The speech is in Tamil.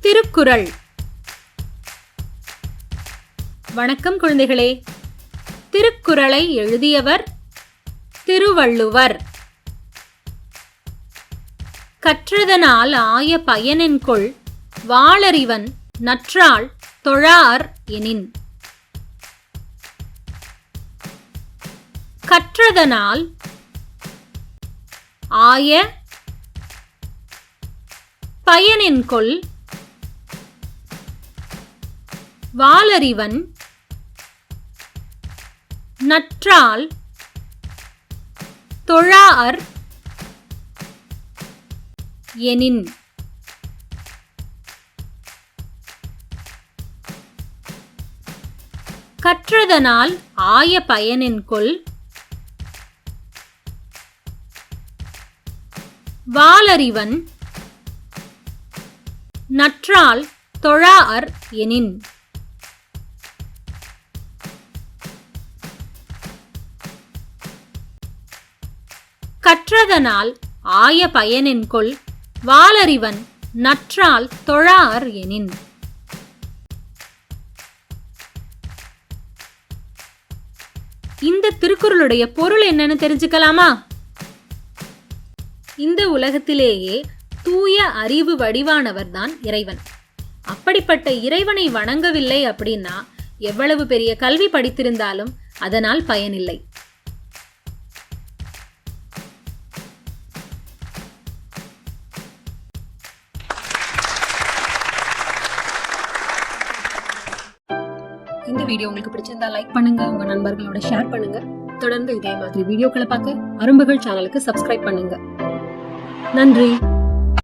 திருக்குறள். வணக்கம் குழந்தைகளே. திருக்குறளை எழுதியவர் திருவள்ளுவர். கற்றதனால் ஆய பயனென்கொல் வாளறிவன் நற்றாள் தொழார் எனின். கற்றதனால் ஆய பயனென்கொல் வாளறிவன் நற்றாள் தொழார் எனின். கற்றதனால் ஆய பயனென்கொல் வாளறிவன் நற்றாள் தொழார் எனின். கற்றதனால் ஆய பயனென்கொல் வாளறிவன் நற்றாள் தொழார் எனின். இந்த திருக்குறளுடைய பொருள் என்னன்னு தெரிஞ்சுக்கலாமா? இந்த உலகத்திலேயே தூய அறிவு வடிவானவர் தான் இறைவன். அப்படிப்பட்ட இறைவனை வணங்கவில்லை அப்படின்னா எவ்வளவு பெரிய கல்வி படித்திருந்தாலும் அதனால் பயனில்லை. இந்த வீடியோ உங்களுக்கு பிடிச்சிருந்தா லைக் பண்ணுங்க, உங்க நண்பர்களோட ஷேர் பண்ணுங்க. தொடர்ந்து இதே மாதிரி வீடியோக்களை பார்க்க அரும்புகள் சேனலுக்கு சப்ஸ்கிரைப் பண்ணுங்க. நன்றி.